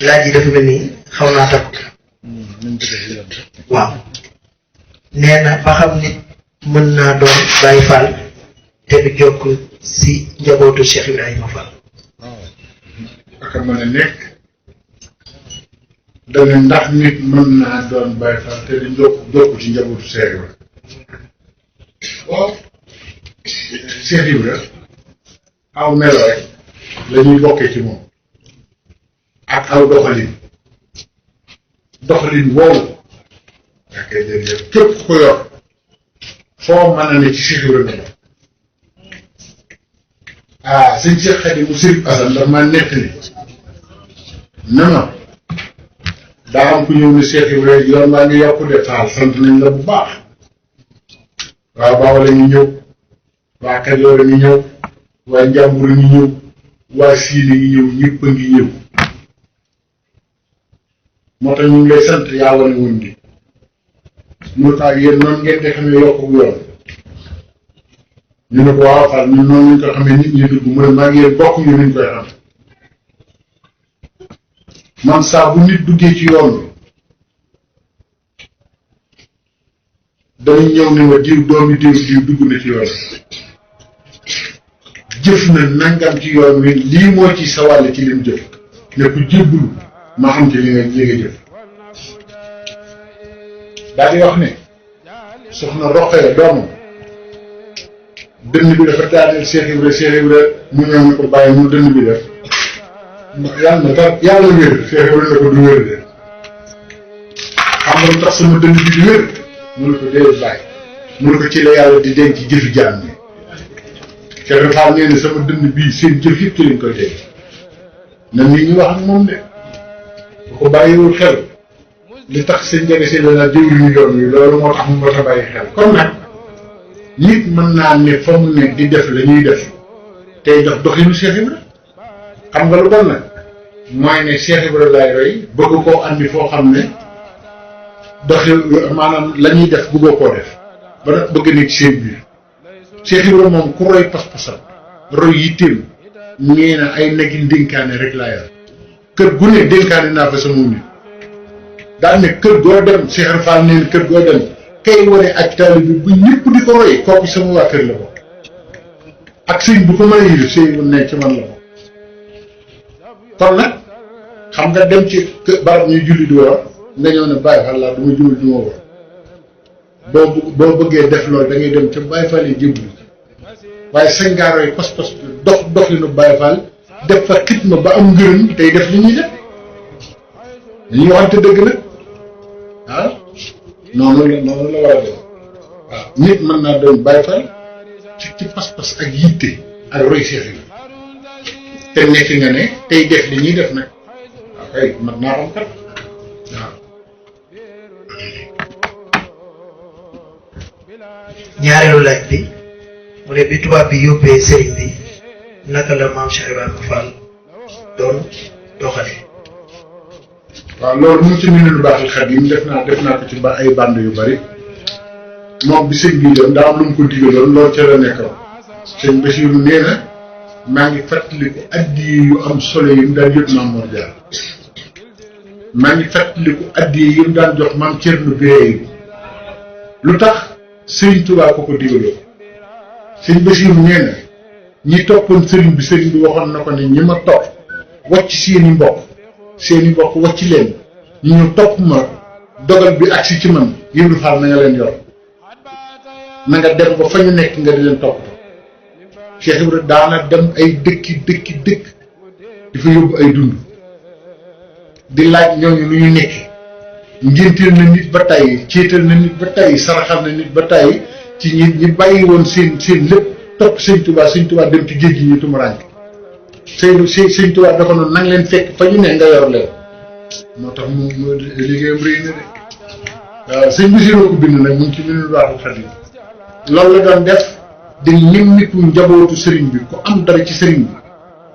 laaj yi dafa mel ni xaw naa takk. waaw nee na ba xam nit mën naa doon Baay Faal te du jokk si njabootu Cheikh Ibrahima Fall. ak mën a nekk dana ndax nit mën naa doon Baay Faal te du jokk ci njabootu Cheikh Ibrahima. waaw Cheikh Ibrahima aw melo rek la ñuy bokkee ci moom ak aw doxalin woowu yaa koy jël képp ku ko yor foo mën a ne ci Cheikh Ibrahima sëñ Cheikh Xadi mu Sëriñ Asan daf maa nekk ni ne ma daa am ku ñëw ne Cheikh Ibrahima yoon waa ngi yokku de Faal sant nañ la bu baax waa Bawol a ngi ñëw waa Kajoor a ngi ñëw waa Njàmbur a ngi ñëw waa Siin a ngi ñëw ñëpp a ngi ñëw moo tax ñu ngi lay sant yaa wane wuñ di mu tax yéen noonu ngeen di xamee yokku bu yoon ñu ne ko waaw Fall ñun noonu lañ ko xamee nit ñi dugg mu ne maa ngi yéen bokk ñu nuñ koy xam man saa bu nit duggee ci yoon bi dañuy ñëw ne ma diw doomi diw dugg na ci yoon jëf na nangam ci yoon wi lii moo ci sa wàll ci lim jëf ne ku jébbulu ma xam ci li nga jëf daal di wax ne soxna Roqaya doomam dënn bi dafa daaneel Cheikh Ibra mu ñëw ne ko bàyyi mu dënn bi def yàlla wér Cheikh Ibra ne ko du wér de xam nga lu tax sama dënn bi du wér mu ne ko déedéet bàyyi mu ne ko ci la yàlla di denc jëfi jaam ñi Cheikh Ibra nee na sama dënn bii seen jëf yëpp ci lañ koy denc na nit ñi wax ak moom de bu ko bàyyiwul xel li tax seen njëriñ si la jëwriñu yoon wi loolu moo tax mu mën a bàyyi xel kon nag nit mën naa ne fa mu ne di def la ñuy def tey dox doxinu Cheikh Ibra xam nga lu bon nag mooy ne Cheikh Ibra laay roy bëgg koo andi foo xam ne doxi maanaam la ñuy def bëggoo koo def ba nag bëgg nekk seen biir Cheikh Ibra moom ku roy pas-pasam roy yitteem nee na ay nagi ndénkaane rek laa yor kër gu ne dénkaane naa fa sama nit daal ne kër goo dem Cheikh Ibra Fall neen kër goo dem kay wane ak taalibe bi bu ñëpp di ko roy kooku sama waa kër la ko ak sëñ bu ko mën a yilif sëñ bu nekk ci man la ko kon nag xam nga dem ci barab ñuy julli di war nga ñëw ne Baye Fall laa du ma julli du ma war boo bëggee def loolu da ngay dem ca Baye Fall yi jébbalu waaye sëñ gaa roy pas-pas doxinu Baye Fall def fa xitma ba am ngërëm tey def li ñuy def li ñu waxante dëgg nag noonu la war a def waaw nit mën naa doon Baye Fall ci pas-pas ak yitte ak roy Cheikh yi te nekk nga ne tey def li ñuy def nag waaw kay mën naa xam kat waaw. ñaareelu laaj bi mu ne bi tubaab bi yóbbee sëriñ bi naka la maam Cheikh Ibrahima Fall doon doxale. waaw loolu mu ci Minanul Baaxil Xadiim def naa ko ci ay band yu bari moom bi sëñ bii dem daa am lu mu ko digaloon loolu ca la nekkoon sëñ Basiiru nee na maa ngi fàttaliku addiye yu am solo yi mu daan jot Maam Mor Jaara maa ngi fàttaliku addiye yi mu daan jox Maam Cerno Birahim lu tax sëriñ Tuubaa ko digaloo sëñ Basiiru nee na ñi toppoon sëriñ bi waxoon na ko ne ñi ma topp wàcc seeni mbokk wàcc leen ñu ñëw topp ma dogal bi agsi ci man Ibra Fall na nga leen yor na nga dem ba fa ñu nekk nga di leen topp Cheikh Ibra daana dem ay dëkk di fa yóbbu ay dund di laaj ñooñu lu ñu nekk ngénteel na nit ba tàyyi céetal na nit ba tàyyi saraxal na nit ba tàyyi ci ñi bàyyi woon seen lépp topp sëñ Tuubaa dem ci géej gi ñu tumuraanke sëñ Tuubaa dafa noonu nang leen fekk fa ñu ne nga yor leen moo tax mu liggéeyam rëy na de waaw sëñ Basiru ko bind nag mu ngi ci Minanul Baaxil Xadiim loolu la doon def di ñemmiku njabootu sëriñ bi ku am dara ci sëriñ bi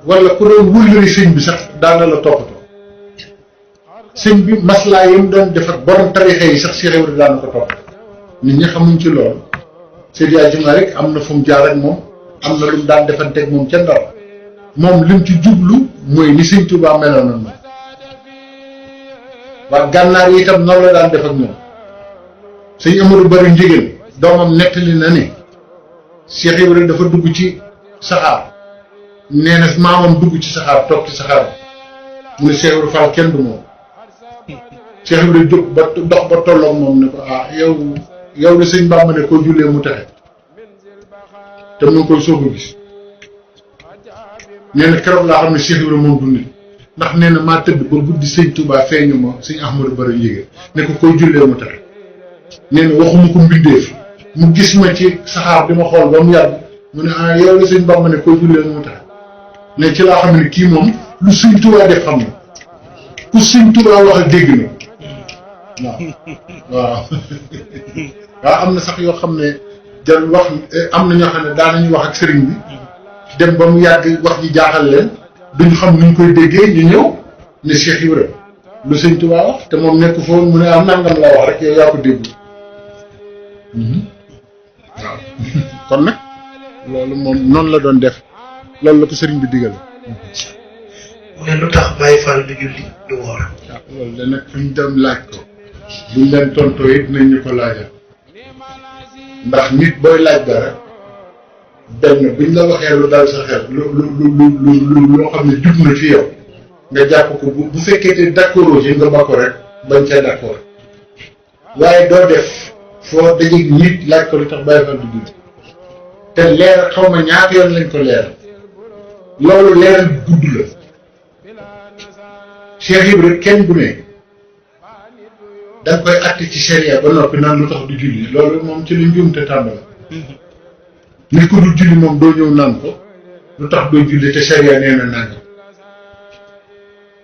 wala ku doon wëllëri sëñ bi sax daana la toppatoo sëñ bi maslaa yi mu doon def ak borom tarixa yi sax Cheikh Ibra daana ko topp nit ñi xamuñ ci loolu Seydi Hadji Malick am na fu mu jaar ak moom am na lu mu daan defanteeg moom ca Ndar moom lim ci jublu mooy ni sëñ Tuubaa meloon na moom waa gànnaar yi itam noonu la daan def ak ñoom sëñ Amadou Bari Njigéen doomam nettali na ne Cheikh Ibrahima dafa dugg ci saxaar nee na maamam dugg ci saxaar toog ci saxaar mu ne Cheikh Ibrahima Fall kenn du moom Cheikh Ibrahima jóg ba dox ba tolloog moom ne ko yow de sëñ Bamba ne koo jullee mu texe te mu ngi koy soog a gis nee na keroog laa xam ne Cheikh Ibrahima moom du nit ndax nee na maa tëdd ba guddi sëñ Touba feeñu ma sëñ Ahmadou Bari Njigéen ne ko koy jullee mu texe nee na waxuma ko mbindeef mu gis ma ci saxaar di ma xool ba mu yàgg mu ne yow la sëñ Bamba ne koy jullee mu texe ne ci laa xam ne kii moom lu sëñ Touba def xam na ku sëñ Touba wax a dégg na waaw am na sax yoo xam ne jar wax am na ñoo xam ne daanañu wax ak sëriñ bi dem ba mu yàgg wax ji jaaxal leen duñu xam nuñ koy déggee ñu ñëw ne Cheikh Ibrahima lu sëñ Touba wax te moom nekk foofu mu ne nangam la wax rek yow yaa ko dégg waaw kon nag loolu moom noonu la doon def loolu la ko sëriñ bi digal. mu ne lu tax Baye Fall du julli du woor. waaw loolu de nag fu ñu dem laaj ko buñ leen tontoo it dinañ ñu ko laajal ndax nit booy laaj dara benn buñ la waxee lu dal sa xel loo xam ne jub na fi yow nga jàpp ko bu fekkee te d'accord ci nga ba ko rek bañ cee d'accord waaye doo def foo dajeeg nit laaj ko lu tax Baye Fall du julli te leer xaw ma ñaata yoon lañ ko leeral loolu leeral gudd la Cheikh Ibrahima kenn bu ne da nga koy àtte ci sharia ba noppi naan lu tax du julli loolu moom ci li njuumte tàmbala nit ko du julli moom doo ñëw naan ko lu tax doo julli te sharia nee na nangam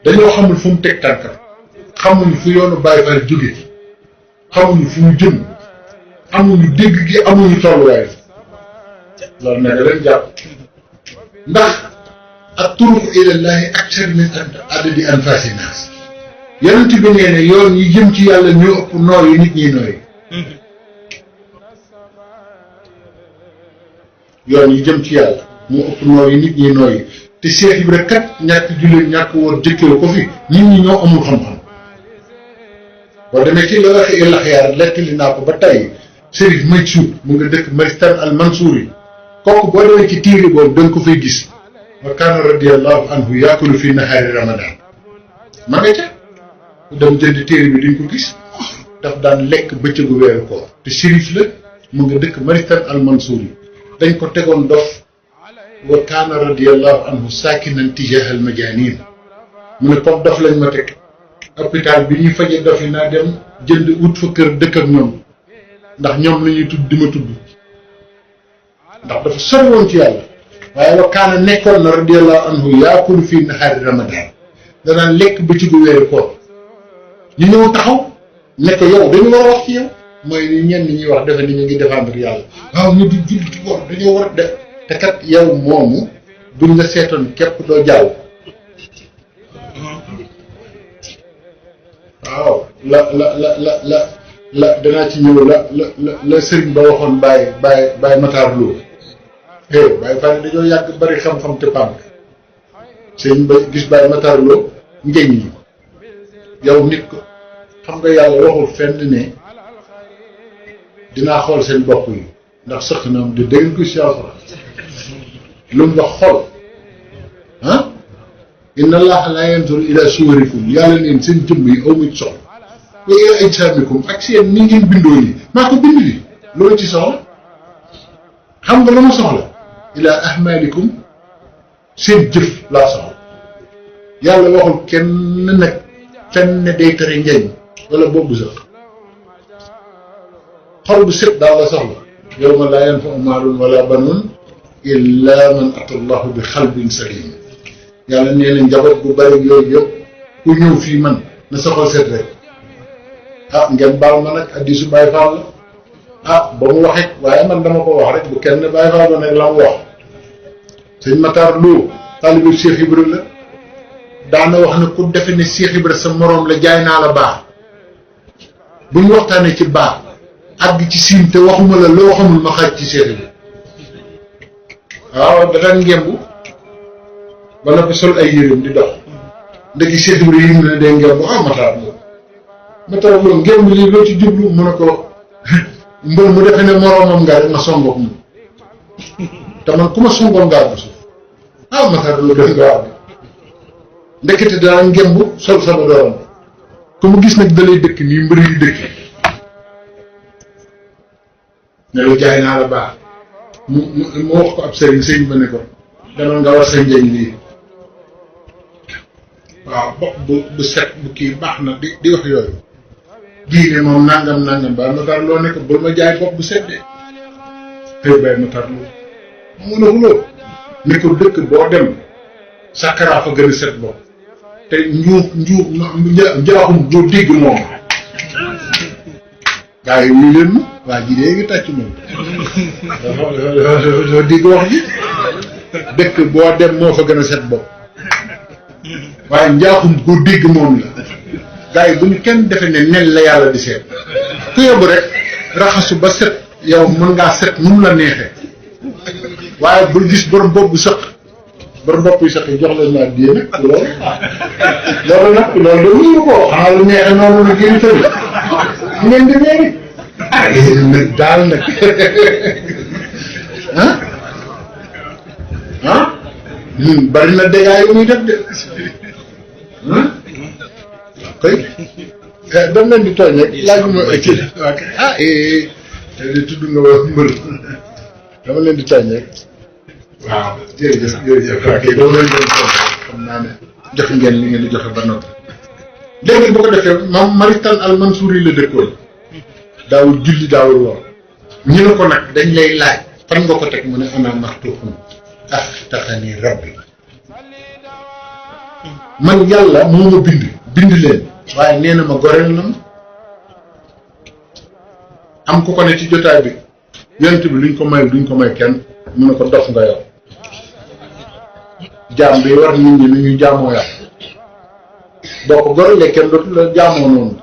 dañoo xamul fu mu teg tànkam xamuñu fu yoonu Baye Fall jóge xamuñu fu mu jëm amuñu dégg gi amuñu tolluwaay loolu nag leen jàpp ndax ak turuq ilallahi akthar min adadi anfasi naas yonent bi nee ne yoon yi jëm ci yàlla ñoo ëpp nooyi nit ñi nooyi yoon yi jëm ci yàlla moo ëpp nooyi nit ñi nooyi te Cheikh Ibrahima kat ñàkk jullit ñàkk woor jëkkëru ko fi nit ñi ñoo amul xam-xam boo demee ci la waxee Ilaxiyaar lettali naa ko ba tey Chérif Maysour mu nga dëkk Maristan al Mansouri kooku boo demee ci téere boobu da nga ko fay gis wa kaana radiyallahu anhu yaakulu fi nahaari ramadan ma nga ca dem jënd téere bi duñ ko gis daf daan lekk bëccëgu weeru koor te Chérif la mu nga dëkk Maristan al Mansouri dañ ko tegoon dof wa kaana radiyallahu anhu saakinan tijahal majaanin mu ne comme dof lañ ma teg hôpital bi ñuy faje dof yi naa dem jënd ut fa kër dëkk ak ñoom ndax ñoom la ñuy tudd di ma tudd ndax dafa sori woon ci yàlla waaye wa kaana nekkoon na radiyallahu anhu yaakulu fii nahaari ramadan danaan lekk bëccëgu weeru koor ñu ñëw taxaw ne ko yow dañu war a wax ci yow mooy ni ñenn ñuy wax defe ni ñu ngi défendre yàlla waaw ñu di julli ci woor dañoo war a def te kat yow moomu buñ la seetoon képp doo jaaw waaw la danaa ci ñëw la sëriñ ba waxoon Baye Matar Lo Baye Fall dañoo yàgg bari xam-xam te pànk sëriñ ba gis Baye Matar Lo ngeñ ñi yow nit ko xam nga yàlla waxul fenn ne dinaa xool seen bopp yi ndax sëq na am di dégg ko si alxuraan lu mu wax xool inna allaha la yanzuru ila suwarikum yàlla neen seen jëmm yi aw muñ soxla wa ila ajsamikum ak seen ni ngeen bindoo yi maa ko bind li loolu ci soxla xam nga lu ma soxla ila ahmalikum seen jëf laa soxla yàlla waxul kenn nag fenn day tere njëriñ wala boobu sax xol bu set daal la soxla yawma laa yanfa'u maalun wala banuun illa man ata allahu bi xalbin salim yàlla nee na njaboot bu bari yooyu yëpp ku ñëw fii man na sa xol set rek ngeen baal ma nag hadiisu Baye Fall la ba mu waxee waaye man dama ko wax rek bu kenn Baye Fall ba nekk la mu wax sëñ Matar Lo taalibu Cheikh Ibra la daana wax ne ku defe ne Cheikh Ibra sa moroom la jaay naa la baax bu ñu waxtaanee ci baax àgg ci siin te waxuma la loo xamul ma xaaj ci Cheikh Ibra waaw da daan ngembu ba noppi sol ay yéreem di dox ndeki Cheikh Ibra yi mu ne day ngembu Matar Lo Matar Lo ngeen lii loo ci jublu mu ne ko mbër mu defe ne moroomam nga rek ma songoog moom te man ku ma songoon ngaa ba suuf Matar Lo doy nga wax ndekete daan ngemb sol sama dooram ku mu gis nag dalay dëkk nii mbër yi dëkk ne lu jaay naa la baax mu wax ko ab sëriñ ba ne ko danoon nga war sa njëñ lii waaw bopp bu set bu kii baax na di wax yooyu diine moom nangam ba Matar Lo ne ko bul ma jaay bopp bu set de tey bay Matar Lo mu ne xuloo ne ko dëkk boo dem sàkkaraa fa gën a set bopp te njaaxum doo dégg moom gaa yi wuy leen ma waa ji dee ngi tàcc moom doo dégg wax ji dëkk boo dem moo fa gën a set bopp waaye njaaxum doo dégg moom la gaa yi bu ñu kenn defe ne nen la yàlla di seet ku yóbbu rek raxasu ba set yow mën ngaa set nu mu la neexee waaye bul gis borom bopp bu sëq borom bopp yu sëq yi jox leen naa die nag loolu nag loolu de mënu ko xanaa lu neexee noonu la génn tamit ngeen di neeri nag daal nag bari na dégâts yu muy def de koy dam leen di tooñ rek laaj ma di tudd nga wax mbër dama leen di tooñ rek waaw jërëjëf ok dama leen doon tooñ xam naa ne joxe ngeen li ngeen di joxe ba noppi léegi bu ko defee moom Maritan Al Mansour yi la dëkkoon daawul julli daawul woor ñu ne ko nag dañ lay laaj fan nga ko teg mu ne ana maxtuufun taxani rabbi man yàlla moo ma bind leen waaye nee na ma goreel na ma am ku ko ne ci jotaay bi yonent bi luñ ko may kenn mu ne ko dof nga yow jaam bi war nit ñi nu ñu jaamoo yàlla boo ko gorelee kenn dootu la jaamoo noonu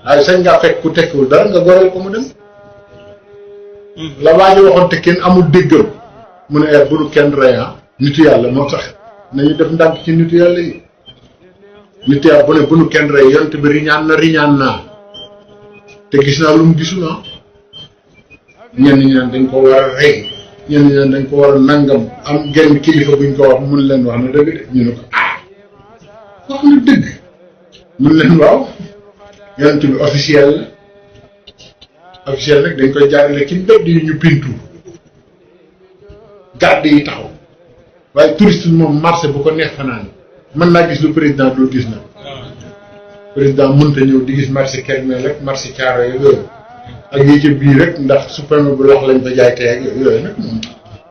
waaye sañ ngaa fekk ku tekkiwul dara nga goreel ko mu dem la waa ji waxoon te kenn amul déggam mu ne bu nu kenn rey nitu yàlla moo tax nañu def ndànk ci nitu yàlla yi nitu yàlla bu ne bu nu kenn rey yonent bi riñaan naa te gis naa lu mu gisul ñenn ñi naan dañ ko war a rey ñenn ñi naan dañ ko war a nangam am genn kilifa buñ ko wax mun leen wax na dëgg de ñu ne ko wax na dëgg mun leen waaw yonent bi officiel nag dañ koy jaarale ci mbedd yi ñu pintu garde yi taxaw waaye touriste moom marché bu ko neex fanaan mën naa gis lu président doo gis nag président mënta ñëw di gis marché Kermel rek marché Thiaroye yooyu ak yi ci biir rek ndax supérma bu lox lañ fa jaay tey ak yooyu nag moom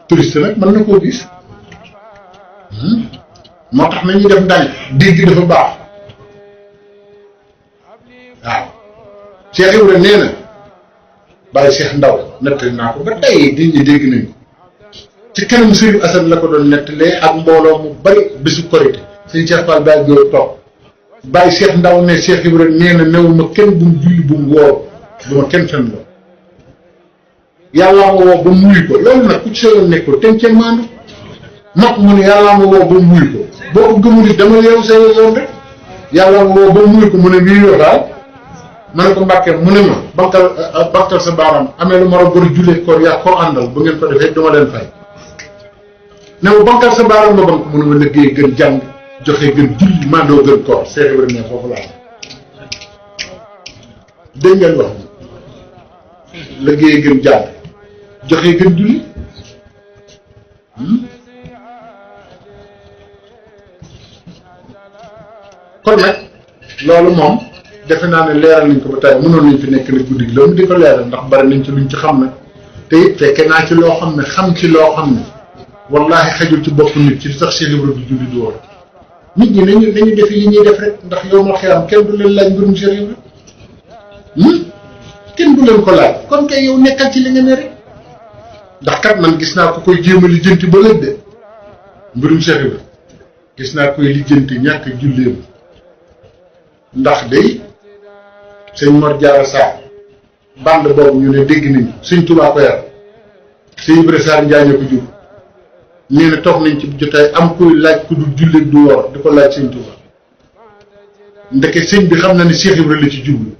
touriste nag mën na koo gis moo tax nañuy def ndànk dégg dafa baax waaw Cheikh Ibrahima nee na bàyyi Cheikh Ndaw nettali naa ko ba tey nit ñi dégg nañ ko ci kanam Serigne Assane la ko doon nettalee ak mbooloo mu bari bésu korité sëñ Cheikh Fall Baye Góor toog bàyyi Cheikh Ndaw ne Cheikh Ibrahima nee na newul ma kenn bu mu julli bu mu woor bu ma kenn fen loo yàllaa ma woo ba mu wuyu ko loolu nag ku ci sa yoon nekkul ten cee maandu mag mu ne yàllaa ma woo ba mu wuyu ko boo ko gëmul dama yeewu sa yoon rek yàllaa ma woo ba mu wuyu ko mu ne wii yoo daal ma ne ko Mbàkke mu ne ma bankal sa baaraam amee lu ma war a jullee koor yaa koo àndal bu ngeen ko defee dama leen fay ne ma bankal sa baaraam ma bank mu ne ma liggéey gën jàng joxe gën julli mandoo gën koor Cheikh Ibrahima foofu laa dégg ngeen wax liggéey gën jàng joxe gën julli kon nag loolu moom defe naa ne leeral nañ ko ba tey mënoon nañ fi nekk ne guddi gi loolu di ko leeral ndax bari nañ ci luñ ci xam nag te it fekke naa ci loo xam ne xam ci loo xam ne wallaahi xajul ci bopp nit ci li tax Cheikh Ibrahima du julli du woon nit ñi nañu def yi ñuy def rek ndax yow ma xiyam kenn du leen laaj mbirum Cheikh Ibrahima kenn du leen ko laaj kon kay yow nekkal ci li nga ne rek ndax kat man gis naa ko koy jéem a lijjanti ba léegi de mbirum Cheikh Ibrahima gis naa koy lijjanti ñàkk julleem ndax day sëñ Mor Diarra Sarr bande boobu ñu ne dégg nañu sëñ Touba ko yar sëñ Ibrahima Sarr Njaaña ko jur nee na toog nañ ci jotaay am koy laaj ku du jullit du wor di ko laaj sëñ Touba ndeke sëñ bi xam na ne Cheikh Ibra la ci jublu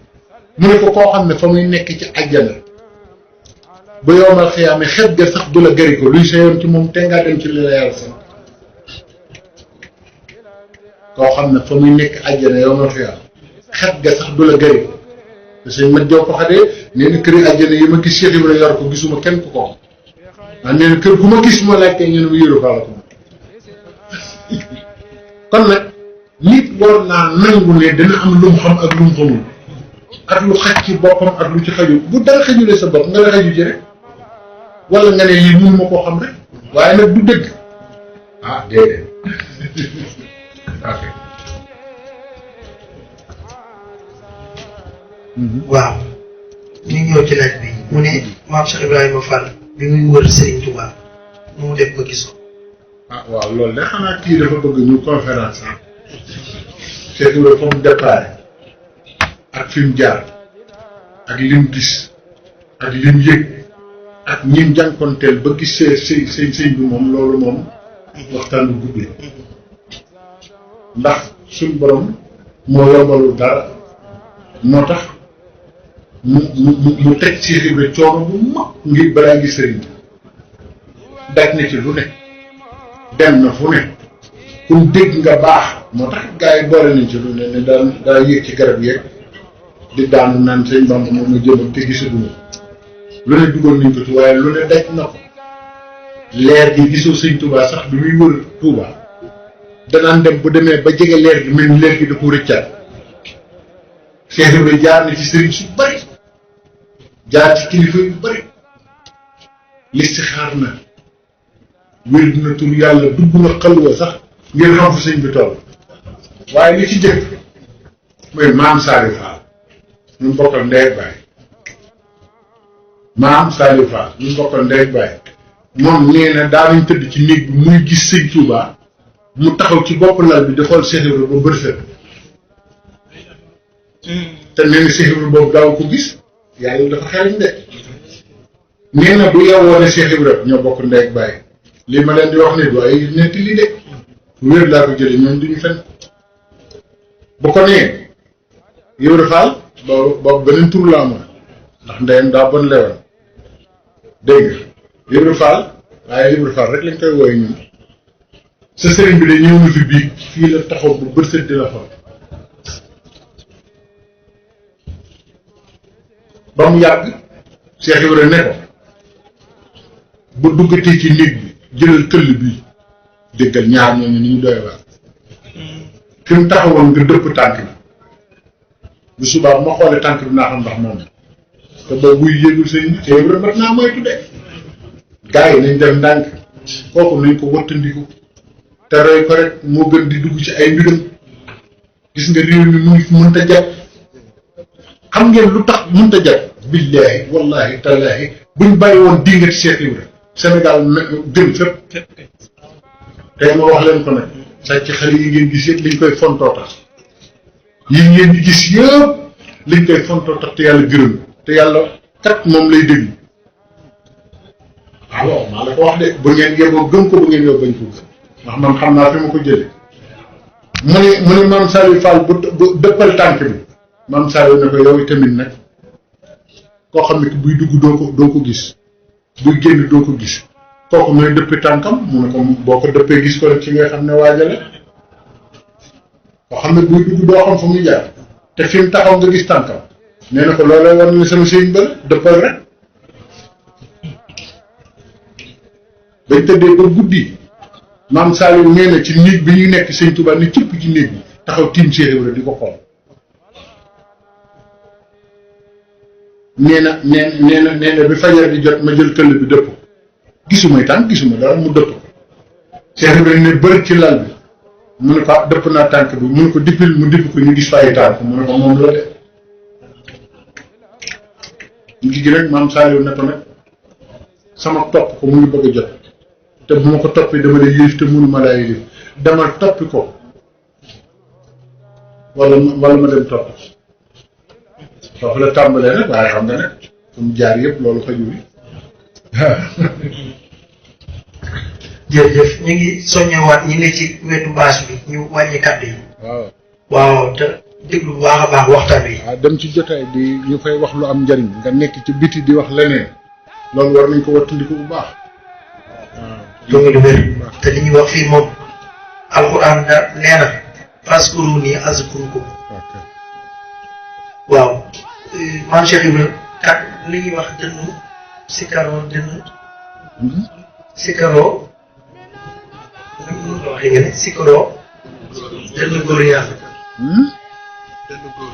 mu ne ko koo xam ne fa muy nekk ci àjjana ba yowmal xiyaame xet ga sax du la gari ko luy sa yoon ci moom te ngaa dem ci li la yàlla sant koo xam ne fa muy nekk àjjana yowmal xiyaame xet ga sax du la gari ko te sëñ mat jow ko xadee nee na këri àjjana yi ma gis Cheikh Ibra yor ko gisuma kenn ku ko am nee na kër gu ma gis ma laajte ñu ne ma yóru faa la ko kon nag nit war naa nangu ne dana am lu mu xam ak lu mu xamul ak lu xaj ci boppam ak lu ci xajul bu dara xajulee sa bopp nga la xaju ci rek wala nga ne lii mënu ma koo xam rek waaye nag du dëgg ah déedéet ok waaw ñu ñëw ci laaj bi mu ne maam Cheikh Ibrahima Fall bi muy wër Serigne Touba nu mu def ba gis ko. ah waaw loolu de xanaa kii dafa bëgg ñu conférence ah Cheikh Ibrahima fa mu départ ak fi mu jaar ak lim gis ak lim yëg ak ñim jànkonteel ba gis sëñ bi moom loolu moom waxtaan bu gudd la ndax suñ borom moo yombalul dara moo tax mu teg Cheikh Ibrahima coono bu mag ngir balaa gis sëriñ daj na ci lu ne dem na fu ne kum dégg nga baax moo tax gars yi boole nañ ci lu ne ne daa yéeg ci garab yeeg di daanu naan sëñ Bamba moom ma jëmal te gisaguñu lu ne duggoon nañ ko ci waaye lu ne daj na ko leer gi gisoo sëñ Touba sax bi muy wër Touba danaan dem bu demee ba jege leer gi mel ni leer gi da ko rëccaat Cheikh Ibrahima jaar na ci sëriñ su bari jaar ci kilifa yu bari listixaar na wér na tur yàlla dugg na xalwa sax ngir xam fu sëñ bi toll waaye li ci jëkk mooy maam Saliou Fall ñu bokkal ndey ak baay maam Saliou Fall ñu bokkal ndey ak baay moom nee na daanañ tëdd ci néeg bi muy gis sëñ Touba mu taxaw ci bopp lal bi di xool Cheikh Ibrahima ba bët set te nee na Cheikh Ibrahima boobu daaw ko gis yàlla dafa xeliñ de nee na bu yewoo ne Cheikh Ibrahima ñoo bokk ndey ak baay li ma leen di wax ne du ay nett li de wér laa ko jële ñoom duñu fen bu ko nee Ibra Fall boobu beneen tur la amoon ndax ndeyam daa bon lewoon dégg nga Ibra Fall waaye Ibra Fall rek lañ koy wooye ñun sa sëriñ bi de ñëw na fi bii fii la taxaw bu bët set di la xool ba mu yàgg Cheikh Ibra ne ko bu duggatee ci néeg bi jëlal këll bii déggal ñaar ñooñu ni ñu doy waar fi mu taxawoon nga dëpp tànk bi bu subaa ma xoolee tànk bi naa xam ndax moom te boobu buy yéegul sëñ bi te Ibra mat naa moytu de gars yi nañ def ndànk kooku nañ ko wattandiku te roy ko rek moo gën di dugg ci ay mbiram gis nga réew mi mu ngi fi mënta jàpp xam ngeen lu tax mënta jàpp billaahi wallahi tallaahi buñ bàyyi woon diingati Cheikh Ibra Sénégal gën fépp tey ma wax leen ko nag sàcc xale yi ngeen gis yëpp liñ koy fontoo tax yi ngeen di gis yëpp liñ koy fontoo tax te yàlla gërëm te yàlla kat moom lay déglu waaw maa la ko wax de bu ngeen yeboo gëm ko bu ngeen yóbbu bañ ko gëm ndax man xam naa fi ma ko jëlee mu ne maam Saliou Fall bu dëppal tànk bi maam Saliou ne ko yow tamit nag koo xam ne buy dugg doo ko gis buy génn doo ko gis kooku mooy dëppi tànkam mu ne ko boo ko dëppee gis ko rek ci nga xam ne waajale koo xam ne buy dugg doo xam fa muy jaar te fi mu taxaw nga gis tànkam nee na ko looloo war na sama sëriñ ba dëppal rek bañ tëddee ba guddi maam Saliou nee na ci néeg bi ñuy nekk sëñ Touba ni cëpp ci néeg bi taxaw tiim Cheikh Ibra di ko xool nee na bi fajar di jot ma jël këll bi dëpp gisumay tànk gisuma dara mu dëpp Cheikh Ibra ne bëri ci lal bi mu ne ko dëpp naa tànk bi mu ne ko dippil mu dipp ko ñu gis fay tànk mu ne ko moom la de ngi gi rek maam Saliou ne ko nag sama topp ko mu ngi bëgg a jot te bu ma ko toppee dama lay yëlif te mënuma laa yëlif demal toppi ko wala ma dem topp foofu la tàmbalee nag waaye xam nga nag fu mu jaar yëpp loolu xaju bi jërëjëf ñu ngi soññewaat ñi ne ci wetu baas bi ñu wàññi kàddu yi waaw te déglu bu baax a baax waxtaan wi. waaw dem ci jotaay bi ñu fay wax lu am njariñ nga nekk ci biti di wax leneen loolu war nañ ko wattandiku bu baax. waaw lu wér te li ñuy wax fii moom alxuraan da nee na faskuruni azkurkum. waaw maam Cheikh Ibrahima kat li ñuy wax dënnu sikaroo dënnu. sikaroo nu ko waxee nga ne sikaroo dënnu góor yàlla. dënnu góor.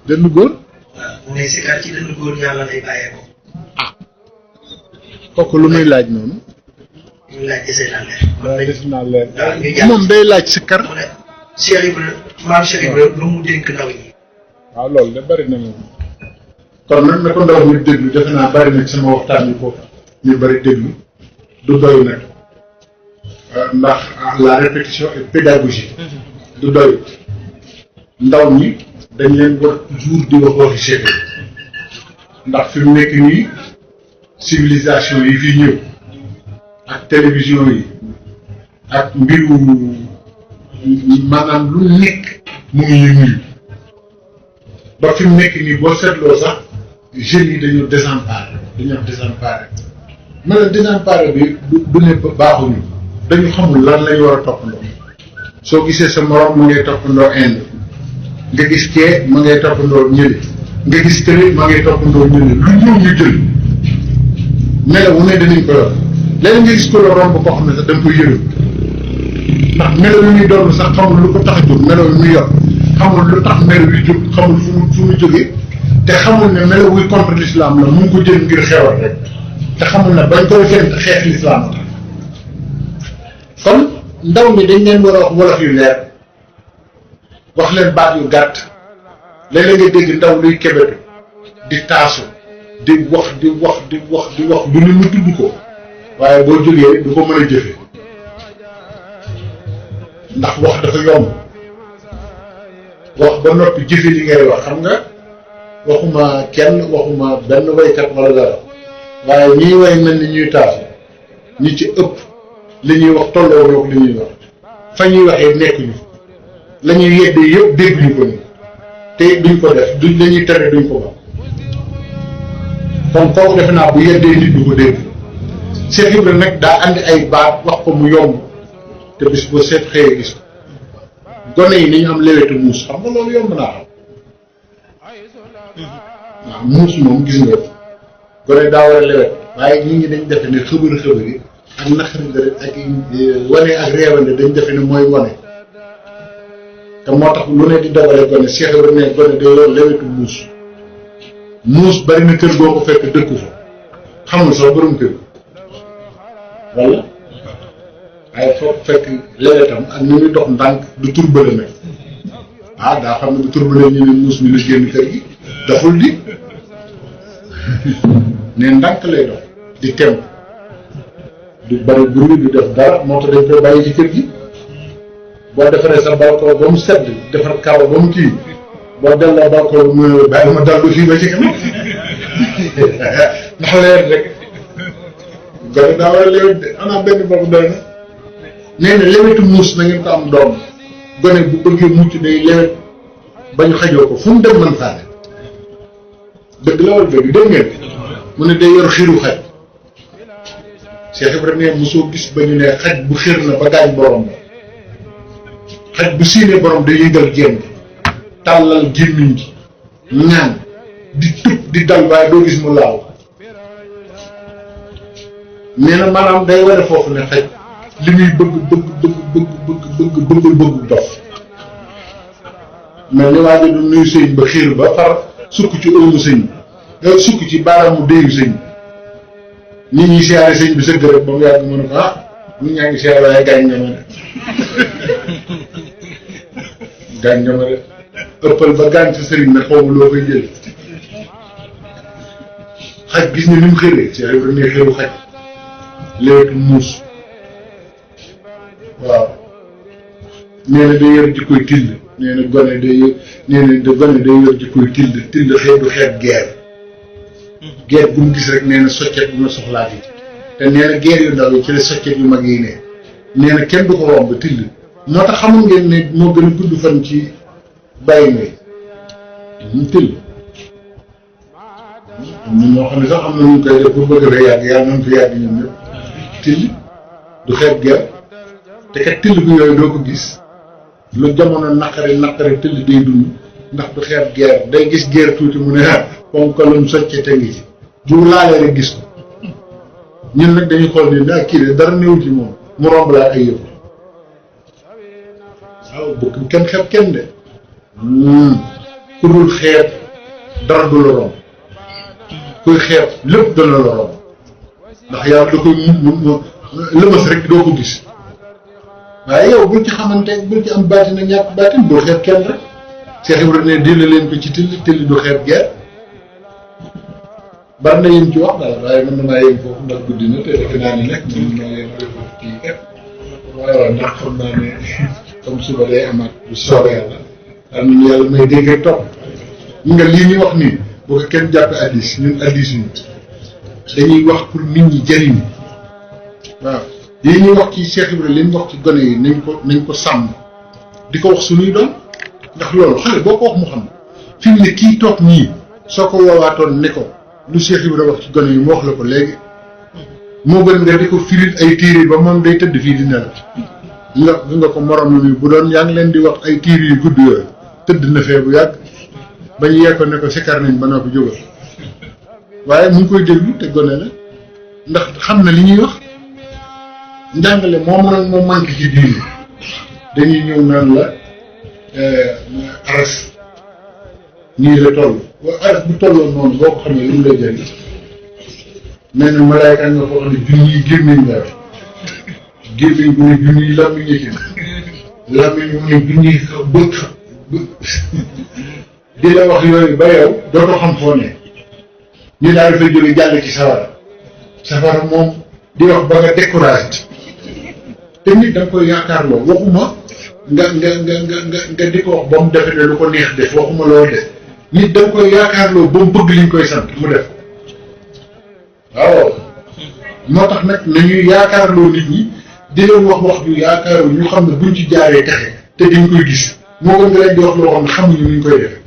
dënnu góor. waaw mu ne sikar ci dënnu góor yàlla lay bàyyeekoo. kooku lu muy laaj noonu. ñu laaj desee naa leer. waaw des naa leer. waaw ñu jàpp moom day laaj sikar. mu ne Cheikh Ibrahima maam Cheikh Ibrahima lu mu dénk ndaw ñi. waaw loolu de bari na moom. kon nag na ko ndaw ñu déglu defe naa bari na ci sama waxtaan yi foofu ñu bari déglu du doy nag ndax la répétition est pédagogique. du doy ndaw ñi dañ leen war toujours di wax waxi Cheikh ndax fi mu nekk nii civilisation yi fi ñëw ak télévision yi ak mbiru maanaam lu nekk mu ngi ñu nuyu ba fi mu nekk nii boo seetloo sax jeunes yi dañoo désemparé man la désemparé bi du ne baaxuñu dañu xamul lan lañu war a toppandoo soo gisee sa morom ma ngay toppandoo Inde nga gis kee ma ngay toppandoo ñële nga gis kële ma ngay toppandoo ñële lu ñëw ñu jël melawu ne danañ ko yor léegi nga gis ko la romb koo xam ne sax da nga koy yërëm ndax melaw yi muy doon sax xamul lu ko tax a jóg melaw yi muy yor xamul lu tax melaw yi jóg xamul fu mu jógee te xamul ne melaw wuy contre l'islam la mu ngi ko jël ngir xewal rek te xamul ne bañ koy fent xeex l'islam la kon ndaw mi dañ leen war a wax wolof yu leer wax leen baat yu gàtt léeg-léeg nga dégg ndaw luy kebetu di taasu di wax lu ne mu tudd ko waaye boo jógee du ko mën a jëfe ndax wax dafa yomb wax ba noppi jëfe li ngay wax xam nga waxuma kenn waxuma benn waykat wala dara waaye ñiy way mel ni ñuy taasu ñi ci ëpp li ñuy wax tolloo yoog li ñuy wax fa ñuy waxee nekkuñu la ñuy yeddee yëpp dégguñu ko ni te duñ ko def duñ la ñuy tere duñ ko wax kon kooku defe naa bu yeddee nit du ko dégg Cheikh Ibrahima nag daa andi ay baat wax ko mu yomb te bis boo seet xëyee gis ko gone yi ni ñu am lewetu muus xam nga loolu yomb naa xam waaw muus moom gis nga gone daa war a lewet waaye ñi ngi dañ defe ne xëbër yi ak naqari dara ak wane ak réewande dañ defe ne mooy wane te moo tax lu ne di dogale gone Cheikh Ibrahima ne gone day yor lewetu muus bari na kër goo ko fekk dëkku fa xamul sax borom kër walla waaye foo fekk lewetam ak ni muy dox ndànk du turbale nag daa xam ne du turbale ñu ne muus mi la génn kër gi daful di ne ndànk lay dox di temp du bari bruit du def dara moo tax dañ koy bàyyi ci kër gi boo defaree sa balcon ba mu sedd defar karo ba mu kii boo delloo balcon mu bàyyi ma dallu fii ba ci kanam ndax leer rek gone daa war a lewet de xanaa benn boobu doy na nee na lewetu muus na ngeen ko am doom gone bu bëggee mucc day lewet ba ñu xajoo ko fu mu dem man faane dëgg la wala dëgg dégg ngeen mu ne day yor xiru xaj Cheikh Ibrahima ne mosoo gis ba ñu ne xaj bu xir na ba gaañ borom la xaj bu siinee borom day yëngal génn tàllal gémmiñ gi ñaan di tëb di dal waaye doo gis mu laaw nee na maanaam day wane foofu ne xaj li muy bëgg dof mais li waa ji du nuyu sëñ ba xiir ba far sukk ci ëmmu sëñ bi sukk ci baaraamu déyu sëñ bi nit ñi siyaare sëñ bi sëgg rek ba mu yàgg mën a ko nit ñaa ngi siyaare waaye gaañ nga ma de ëppal ba gaañ sa sëriñ ne xaw ma loo koy jël xaj gis nga ni mu xëree Cheikh Ibrahima ne xëru xaj léegi muus waaw nee na day yor jikkoy till nee na gone day yor jikkoy till xeet du xeet geer bu mu gis rek nee na soccet bu ma soxlaa fi te nee na geer yu ndaw yi ci la soccet yu mag yi ne nee na kenn du ko romb till moo tax xamul ngeen ne moo gën a gudd fan ci bàyyi ngay ñu till ñun ñoo xam ne sax am na ñu koy def pour bëgg a yàgg yàlla nañ fi yàgg ñun ñëpp till du xeeb ger te kat till bi yooyu doo ko gis lu jamono naqare till day dund ndax du xeeb ger day gis ger tuuti mu ne ponkalum soccete ngi ci bu laalee rek gis ko ñun nag dañuy xool ni daa kii de dara néew ci moom mu romb laa ay yëpp waaw bëgg kenn xeeb kenn de ku dul xeeb dara du la romb kuy xeeb lépp dana la romb ndax yàlla da koy lëmas rek doo ko gis waaye yow bul ci xamante bul ci am baatin ak ñàkk baatin doo xeeb kenn rek Cheikh Ibrahima ne dilla leen ko ci till du xeeb ger bari na yéen ci wax daal waaye mën na maa yéen foofu ndax guddi na te defe naa ni nag mën naa leen foofu kii képp waaw ndax xam naa ne comme suba day amaat bu soobee yàlla am nañu yàlla may dégg ak topp nga lii ñu wax nii boo ko kenn jàppe addis ñun addis ñu dañuy wax pour nit ñi jëriñu waaw lii ñuy wax ci Cheikh Ibrahima li ñu wax ci gone yi nañ ko sàmm di ko wax suñuy doom ndax loolu xale boo ko wax mu xam fi mu ne kii toog ñii soo ko woowaatoon ne ko lu Cheikh Ibrahima wax ci gone yi mu wax la ko léegi moo gën nga di ko firil ay téere ba moom day tëdd fii di nelaw nga ko morom mi bu doon yaa ngi leen di wax ay téere yu gudd yooyu tëdd na fee bu yàgg ba ñu yekkoon ne ko sikkar nañ ba noppi jógal waaye mu ngi koy déglu te gone la ndax xam na li ñuy wax njàngale moom nag moo manqué ci diine dañuy ñëw naan la aras nii la toll waaye aras bu tolloon noonu boo ko xamee lu mu lay jëriñ nee na malaayka nga foo xam ne junniy gémmiñ la gémmiñ bu ne junniy làmmiñ ci làmmiñ mu ne junniy bët di la wax yooyu ba yow dootoo xam foo ne ñu daal dafay jóge jàll ci safara moom di wax ba nga découragé te nit da nga koy yaakaarloo waxuma nga di ko wax ba mu defe ne lu ko neex def waxuma loolu def nit da nga koy yaakaarloo ba mu bëgg liñ koy sant mu def waaw moo tax nag nañuy yaakaarloo nit ñi di leen wax ju yaakaaroo ñu xam ne buñ ci jaaree texe te dañ koy gis moo gën nga leen di wax loo xam ne xamuñu nuñ koy defe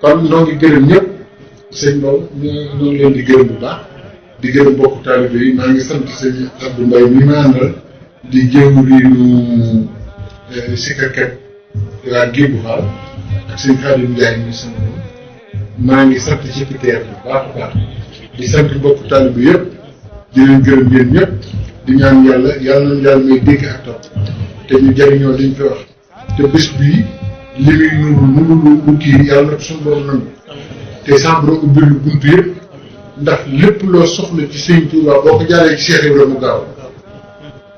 kon noo ngi gërëm ñëpp sëñ Mbow ñoo ngi leen di gërëm bu baax di gërëm mbokku taalibe yi maa ngi sant sëñ Abdou Mbaye mi ma àndal di jëwriñu sikkarkat waa Gébu Fall ak sëñ Khadim Ndiaye mi sama maa ngi sant ci piteer bu baax a baax di sant mbokku taalibe yëpp di leen gërëm yéen ñëpp di ñaan yàlla nañu yàlla may dégg ak topp te ñu jariñoo liñ fi wax te bés bii li muy nuru lu kii yàlla na suñu borom nangu te sa borom ubbi lu buntu yëpp ndax lépp loo soxla ci sëñ Touba boo ko jaaree ci Cheikh Ibrahima mu gaaw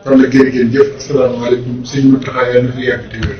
kon nag jërë ngeen jëf asalaamaaleykum sëñ Mountakha yàlla na fi yàgg te wér